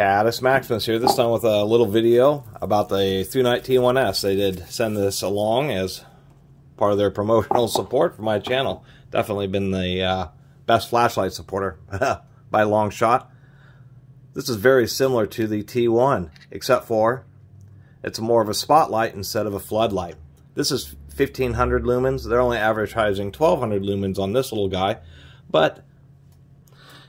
Catus, Maximus here, this time with a little video about the ThruNite T1S. They did send this along as part of their promotional support for my channel. Definitely been the best flashlight supporter by a long shot. This is very similar to the T1, except for it's more of a spotlight instead of a floodlight. This is 1500 lumens. They're only advertising 1200 lumens on this little guy, but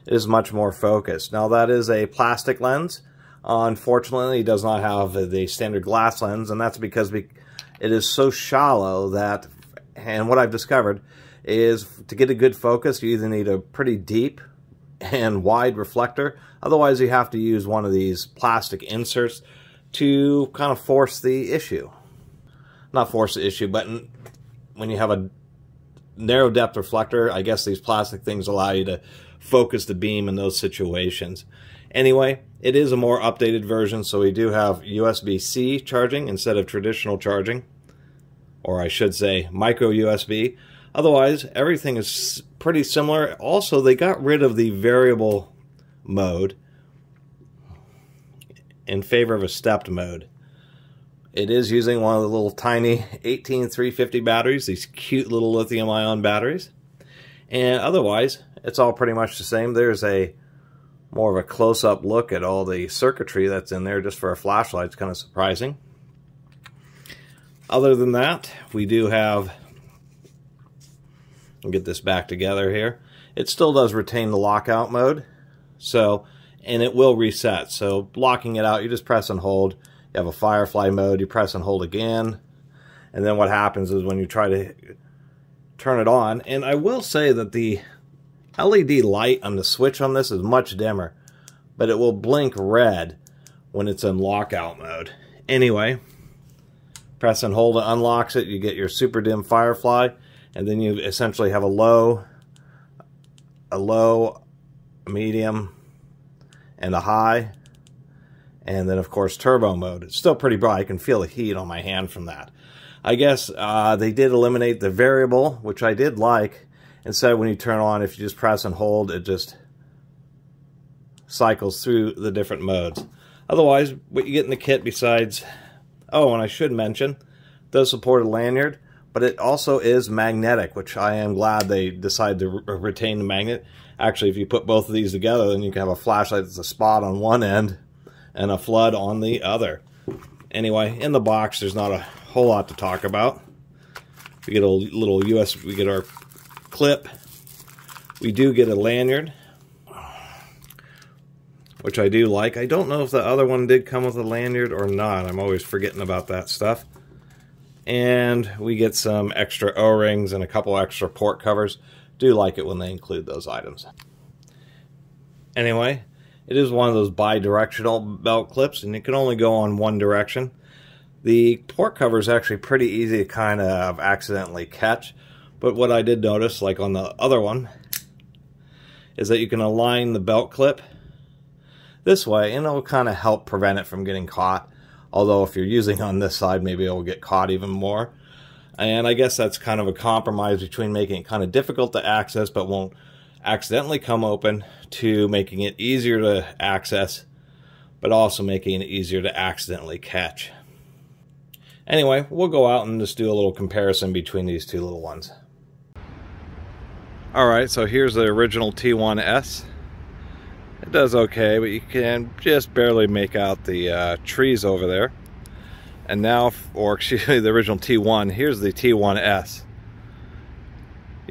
it is much more focused. Now that is a plastic lens. Unfortunately, it does not have the standard glass lens, and that's because it is so shallow that, and what I've discovered is to get a good focus, you either need a pretty deep and wide reflector, otherwise you have to use one of these plastic inserts to kind of force the issue. Not force the issue, but when you have a narrow depth reflector, I guess these plastic things allow you to focus the beam in those situations. Anyway, it is a more updated version, so we do have USB-C charging instead of traditional charging, or I should say micro USB. Otherwise, everything is pretty similar. Also, they got rid of the variable mode in favor of a stepped mode. It is using one of the little tiny 18350 batteries, these cute little lithium-ion batteries. And otherwise, it's all pretty much the same. There's a more of a close-up look at all the circuitry that's in there just for a flashlight. It's kind of surprising. Other than that, we do have, I'll get this back together here. It still does retain the lockout mode, and it will reset. So locking it out, you just press and hold. You have a firefly mode, you press and hold again, and then what happens is when you try to turn it on, and I will say that the LED light on the switch on this is much dimmer, but it will blink red when it's in lockout mode. Anyway, press and hold, it unlocks it, you get your super dim firefly, and then you essentially have a low, a medium, and a high. And then, of course, turbo mode. It's still pretty bright. I can feel the heat on my hand from that. I guess they did eliminate the variable, which I did like. Instead, when you turn on, if you just press and hold, it just cycles through the different modes. Otherwise, what you get in the kit besides... Oh, and I should mention, it does support a lanyard, but it also is magnetic, which I am glad they decided to retain the magnet. Actually, if you put both of these together, then you can have a flashlight that's a spot on one end and a flood on the other. Anyway, in the box, there's not a whole lot to talk about. We get a little USB, we get our clip. We do get a lanyard, which I do like. I don't know if the other one did come with a lanyard or not. I'm always forgetting about that stuff. And we get some extra O-rings and a couple extra port covers. Do like it when they include those items. Anyway, it is one of those bi-directional belt clips, and it can only go on one direction. The port cover is actually pretty easy to kind of accidentally catch, but what I did notice, like on the other one, is that you can align the belt clip this way, and it'll kind of help prevent it from getting caught. Although if you're using on this side, maybe it'll get caught even more. And I guess that's kind of a compromise between making it kind of difficult to access, but won't accidentally come open, to making it easier to access, but also making it easier to accidentally catch. Anyway, we'll go out and just do a little comparison between these two little ones. Alright, so here's the original T1S. It does okay, but you can just barely make out the trees over there. And now, or excuse me, the original T1, here's the T1S.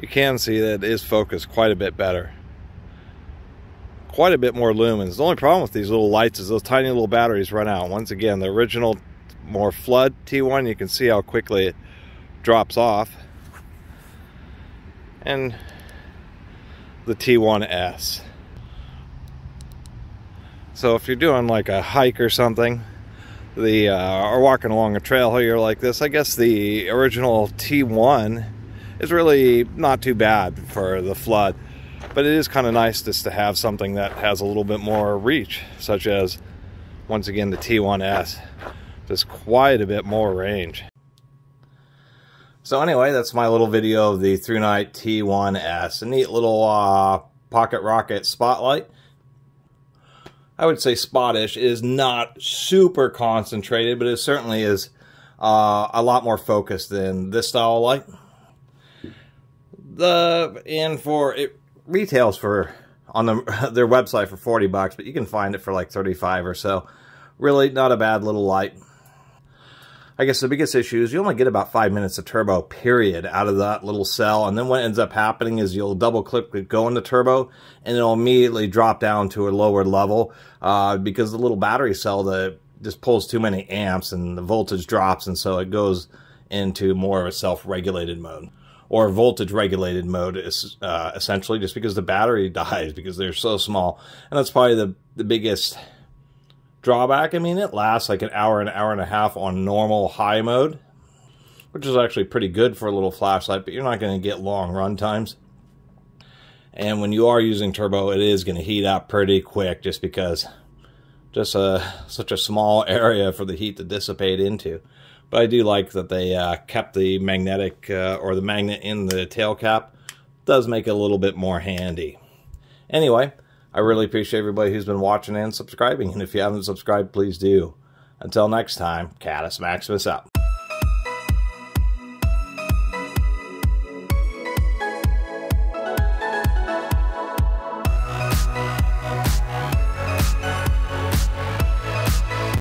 You can see that it is focused quite a bit better. Quite a bit more lumens. The only problem with these little lights is those tiny little batteries run out. Once again, the original, more flood T1, you can see how quickly it drops off. And the T1S. So if you're doing like a hike or something, or walking along a trail here like this, I guess the original T1 is really not too bad for the flood, but it is kind of nice just to have something that has a little bit more reach, such as, once again, the T1S. Just quite a bit more range. So anyway, that's my little video of the ThruNite T1S. A neat little pocket rocket spotlight. I would say spottish. It is not super concentrated, but it certainly is a lot more focused than this style of light. It retails for on their website for $40, but you can find it for like 35 or so. Really not a bad little light. I guess the biggest issue is you only get about 5 minutes of turbo, period, out of that little cell. And then what ends up happening is you'll double-click it, go into turbo, and it'll immediately drop down to a lower level because the little battery cell that just pulls too many amps and the voltage drops, and so it goes into more of a self-regulated mode. Or voltage-regulated mode, is essentially, just because the battery dies because they're so small. And that's probably the biggest drawback. I mean, it lasts like an hour and a half on normal high mode, which is actually pretty good for a little flashlight, but you're not going to get long run times. And when you are using turbo, it is going to heat up pretty quick just because just such a small area for the heat to dissipate into. But I do like that they kept the magnetic or the magnet in the tail cap. It does make it a little bit more handy. Anyway, I really appreciate everybody who's been watching and subscribing. And if you haven't subscribed, please do. Until next time, Catus Maximus out.